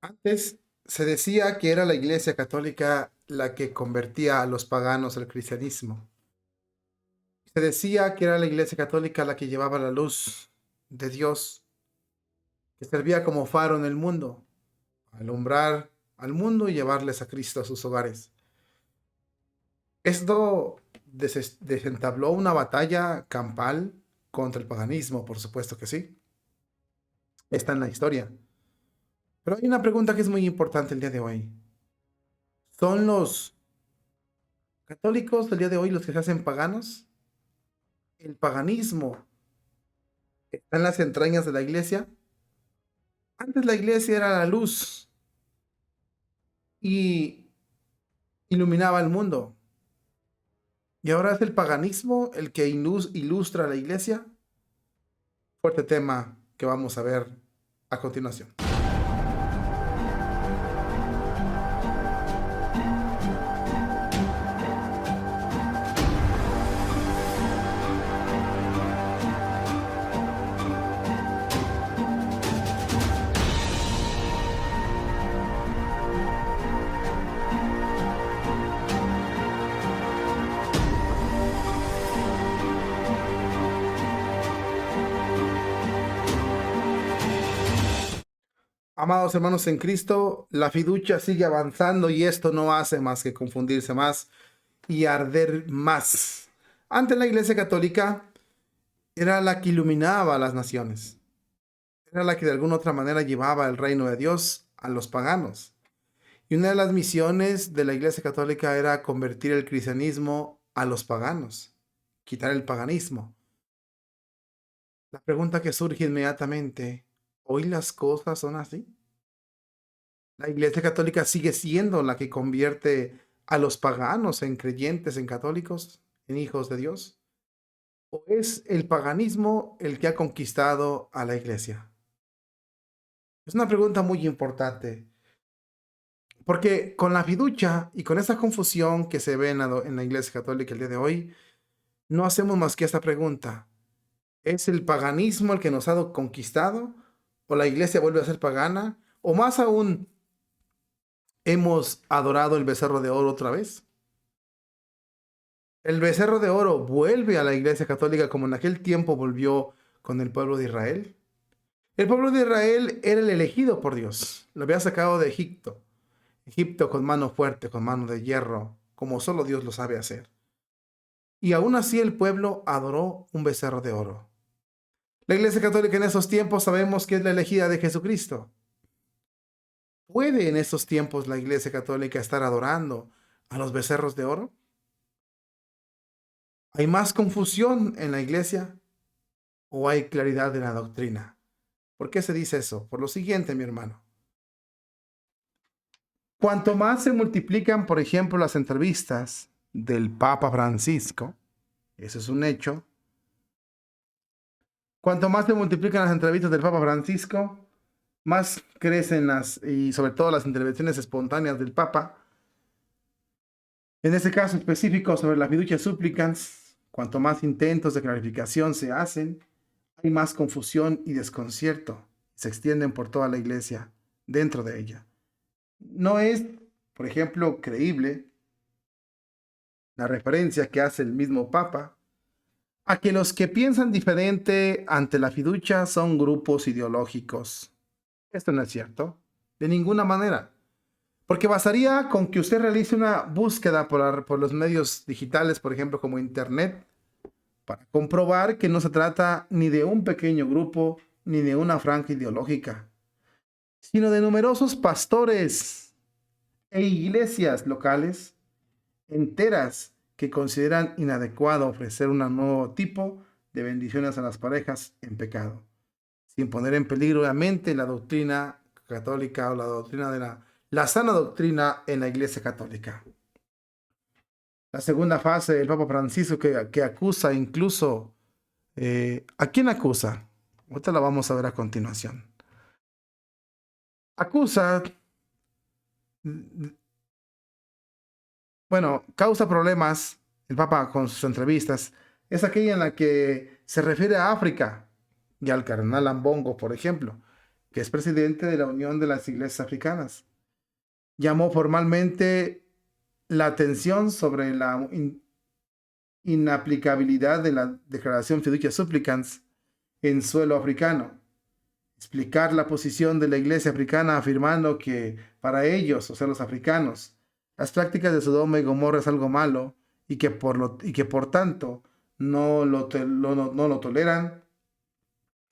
Antes se decía que era la Iglesia Católica la que convertía a los paganos al cristianismo. Se decía que era la Iglesia Católica la que llevaba la luz de Dios, que servía como faro en el mundo, alumbrar al mundo y llevarles a Cristo a sus hogares. Esto desentabló una batalla campal contra el paganismo, por supuesto que sí. Está en la historia. Pero hay una pregunta que es muy importante el día de hoy. ¿Son los católicos el día de hoy los que se hacen paganos? ¿El paganismo está en las entrañas de la iglesia? Antes la iglesia era la luz y iluminaba el mundo. ¿Y ahora es el paganismo el que ilustra a la iglesia? Fuerte tema que vamos a ver a continuación. Amados hermanos en Cristo, la fiducia sigue avanzando y esto no hace más que confundirse más y arder más. Antes la Iglesia Católica era la que iluminaba a las naciones. Era la que de alguna otra manera llevaba el reino de Dios a los paganos. Y una de las misiones de la Iglesia Católica era convertir el cristianismo a los paganos, quitar el paganismo. La pregunta que surge inmediatamente, ¿hoy las cosas son así? ¿La Iglesia Católica sigue siendo la que convierte a los paganos en creyentes, en católicos, en hijos de Dios? ¿O es el paganismo el que ha conquistado a la Iglesia? Es una pregunta muy importante, porque con la fiducia y con esa confusión que se ve en la Iglesia Católica el día de hoy, no hacemos más que esta pregunta. ¿Es el paganismo el que nos ha conquistado? ¿O la Iglesia vuelve a ser pagana? ¿O más aún, hemos adorado el becerro de oro otra vez? El becerro de oro vuelve a la Iglesia Católica como en aquel tiempo volvió con el pueblo de Israel. El pueblo de Israel era el elegido por Dios. Lo había sacado de Egipto. Egipto con mano fuerte, con mano de hierro, como solo Dios lo sabe hacer. Y aún así el pueblo adoró un becerro de oro. La Iglesia Católica en esos tiempos sabemos que es la elegida de Jesucristo. ¿Puede en estos tiempos la Iglesia Católica estar adorando a los becerros de oro? ¿Hay más confusión en la Iglesia o hay claridad en la doctrina? ¿Por qué se dice eso? Por lo siguiente, mi hermano. Cuanto más se multiplican, por ejemplo, las entrevistas del Papa Francisco, eso es un hecho. Cuanto más se multiplican las entrevistas del Papa Francisco, más crecen y sobre todo las intervenciones espontáneas del Papa. En este caso específico sobre la fiducia supplicans, cuanto más intentos de clarificación se hacen, hay más confusión y desconcierto. Se extienden por toda la iglesia, dentro de ella. No es, por ejemplo, creíble la referencia que hace el mismo Papa a que los que piensan diferente ante la fiducia son grupos ideológicos. Esto no es cierto, de ninguna manera. Porque bastaría con que usted realice una búsqueda por los medios digitales, por ejemplo, como Internet, para comprobar que no se trata ni de un pequeño grupo, ni de una franja ideológica, sino de numerosos pastores e iglesias locales enteras que consideran inadecuado ofrecer un nuevo tipo de bendiciones a las parejas en pecado, sin poner en peligro obviamente la doctrina católica o la doctrina de la sana doctrina en la Iglesia Católica. La segunda fase del Papa Francisco que acusa incluso, ¿a quién acusa? Ahorita la vamos a ver a continuación. Acusa, bueno, causa problemas el Papa con sus entrevistas. Es aquella en la que se refiere a África y al cardenal Ambongo, por ejemplo, que es presidente de la Unión de las Iglesias Africanas, llamó formalmente la atención sobre la inaplicabilidad de la Declaración Fiducia Supplicans en suelo africano. Explicar la posición de la Iglesia africana afirmando que para ellos, o sea, los africanos, las prácticas de Sodoma y Gomorra es algo malo y que por tanto no lo toleran,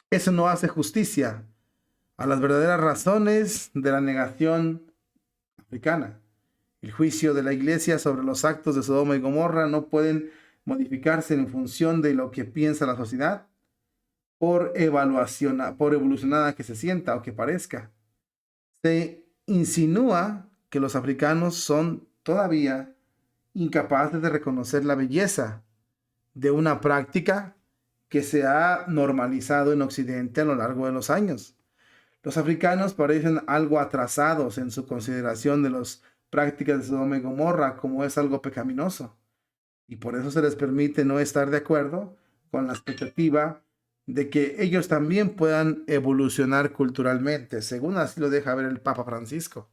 eso no hace justicia a las verdaderas razones de la negación africana. El juicio de la Iglesia sobre los actos de Sodoma y Gomorra no pueden modificarse en función de lo que piensa la sociedad, por evolucionada que se sienta o que parezca. Se insinúa que los africanos son todavía incapaces de reconocer la belleza de una práctica que se ha normalizado en Occidente a lo largo de los años. Los africanos parecen algo atrasados en su consideración de las prácticas de Sodoma y Gomorra como es algo pecaminoso, y por eso se les permite no estar de acuerdo con la expectativa de que ellos también puedan evolucionar culturalmente, según así lo deja ver el Papa Francisco.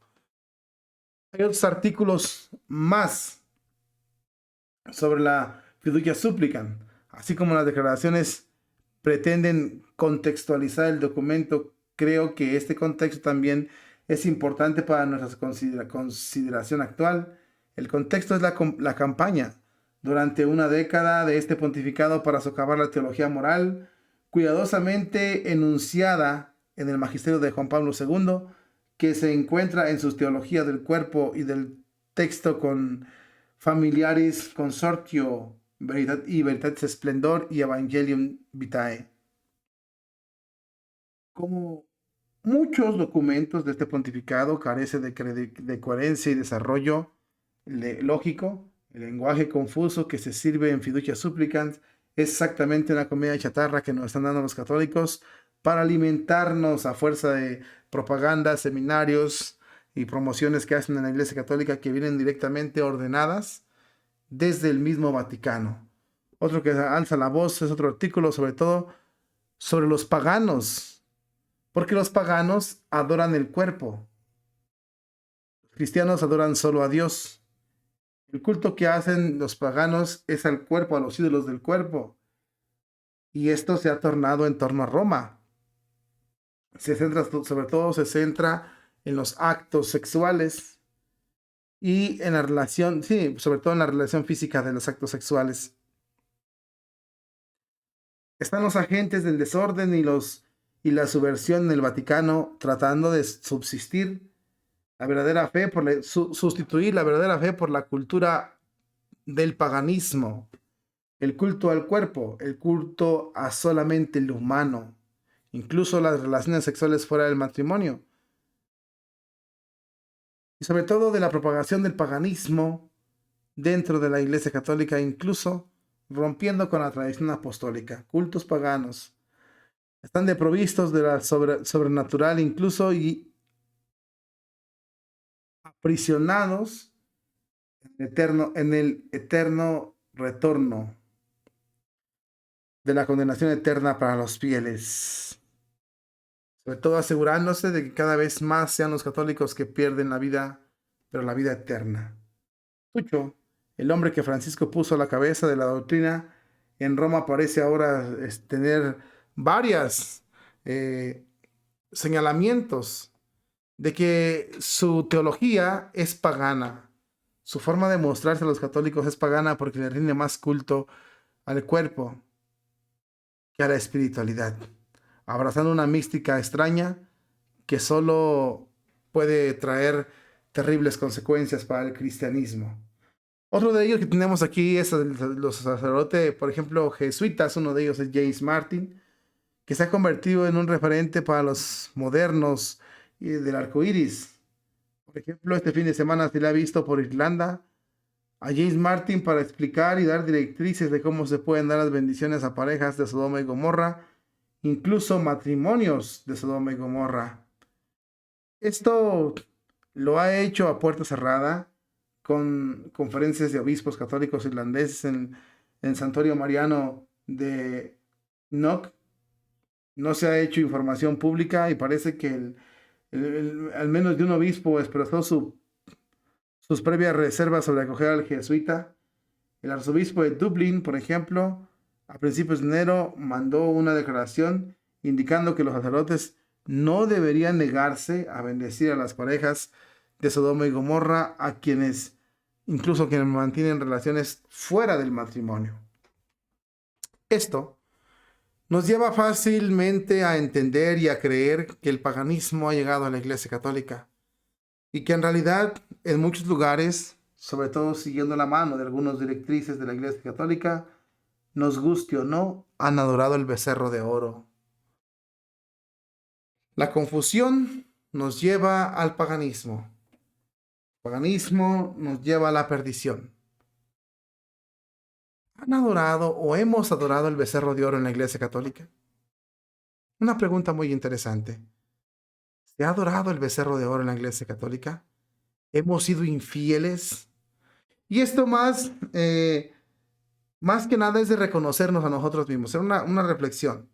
Hay otros artículos más sobre la fiducia supplican, así como las declaraciones pretenden contextualizar el documento. Creo que este contexto también es importante para nuestra consideración actual. El contexto es la campaña durante una década de este pontificado para socavar la teología moral, cuidadosamente enunciada en el magisterio de Juan Pablo II, que se encuentra en sus teologías del cuerpo y del texto con Familiaris Consortio Veritatis Splendor y Evangelium Vitae. Como muchos documentos de este pontificado, carece de coherencia y desarrollo lógico. El lenguaje confuso que se sirve en Fiducia Supplicans es exactamente una comida chatarra que nos están dando los católicos para alimentarnos a fuerza de propaganda, seminarios y promociones que hacen en la Iglesia Católica, que vienen directamente ordenadas desde el mismo Vaticano. Otro que alza la voz es otro artículo, sobre todo sobre los paganos, porque los paganos adoran el cuerpo. Los cristianos adoran solo a Dios. El culto que hacen los paganos es al cuerpo, a los ídolos del cuerpo. Y esto se ha tornado en torno a Roma. Sobre todo se centra en los actos sexuales y en la relación, sí, sobre todo en la relación física de los actos sexuales. Están los agentes del desorden y la subversión en el Vaticano tratando de subsistir la verdadera fe, sustituir la verdadera fe por la cultura del paganismo, el culto al cuerpo, el culto a solamente lo humano, incluso las relaciones sexuales fuera del matrimonio. Y sobre todo de la propagación del paganismo dentro de la Iglesia Católica, incluso rompiendo con la tradición apostólica. Cultos paganos están desprovistos de la sobrenatural incluso y aprisionados en el eterno retorno de la condenación eterna para los fieles. Sobre todo asegurándose de que cada vez más sean los católicos que pierden la vida, pero la vida eterna. Tucho, el hombre que Francisco puso a la cabeza de la doctrina en Roma, parece ahora tener varias señalamientos de que su teología es pagana. Su forma de mostrarse a los católicos es pagana porque le rinde más culto al cuerpo que a la espiritualidad, abrazando una mística extraña que solo puede traer terribles consecuencias para el cristianismo. Otro de ellos que tenemos aquí es los sacerdotes, por ejemplo, jesuitas. Uno de ellos es James Martin, que se ha convertido en un referente para los modernos del arco iris. Por ejemplo, este fin de semana se le ha visto por Irlanda a James Martin para explicar y dar directrices de cómo se pueden dar las bendiciones a parejas de Sodoma y Gomorra, incluso matrimonios de Sodoma y Gomorra. Esto lo ha hecho a puerta cerrada con conferencias de obispos católicos irlandeses en el Santuario Mariano de Knock, No se ha hecho información pública y parece que al menos de un obispo expresó sus previas reservas sobre acoger al jesuita. El arzobispo de Dublín, por ejemplo, a principios de enero mandó una declaración indicando que los sacerdotes no deberían negarse a bendecir a las parejas de Sodoma y Gomorra, a quienes, incluso quienes mantienen relaciones fuera del matrimonio. Esto nos lleva fácilmente a entender y a creer que el paganismo ha llegado a la Iglesia Católica y que en realidad en muchos lugares, sobre todo siguiendo la mano de algunas directrices de la Iglesia Católica, nos guste o no, han adorado el becerro de oro. La confusión nos lleva al paganismo. El paganismo nos lleva a la perdición. ¿Han adorado o hemos adorado el becerro de oro en la Iglesia Católica? Una pregunta muy interesante. ¿Se ha adorado el becerro de oro en la Iglesia Católica? ¿Hemos sido infieles? Y esto más que nada es de reconocernos a nosotros mismos, hacer una reflexión.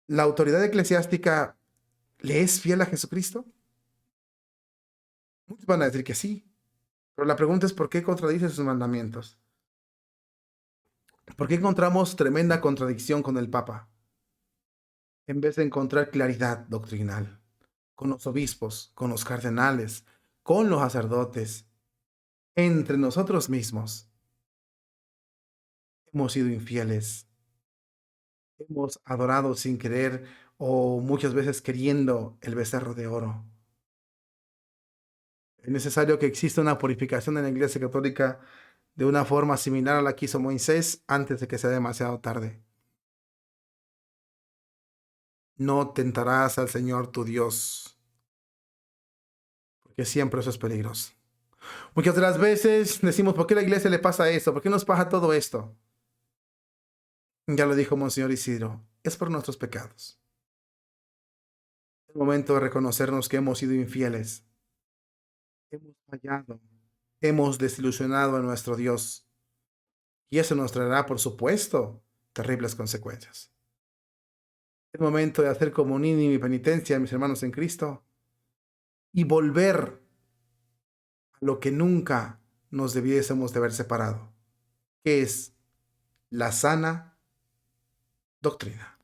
¿La autoridad eclesiástica le es fiel a Jesucristo? Muchos van a decir que sí, pero la pregunta es ¿por qué contradice sus mandamientos? ¿Por qué encontramos tremenda contradicción con el Papa? En vez de encontrar claridad doctrinal, con los obispos, con los cardenales, con los sacerdotes, entre nosotros mismos, hemos sido infieles, hemos adorado sin querer o muchas veces queriendo el becerro de oro. Es necesario que exista una purificación en la Iglesia Católica de una forma similar a la que hizo Moisés antes de que sea demasiado tarde. No tentarás al Señor tu Dios, porque siempre eso es peligroso. Muchas de las veces decimos, ¿por qué a la iglesia le pasa esto? ¿Por qué nos pasa todo esto? Ya lo dijo Monseñor Isidro, es por nuestros pecados. Es el momento de reconocernos que hemos sido infieles, hemos fallado, hemos desilusionado a nuestro Dios. Y eso nos traerá, por supuesto, terribles consecuencias. Es momento de hacer comunión y penitencia, mis hermanos en Cristo, y volver a lo que nunca nos debiésemos de haber separado, que es la sana doctrina.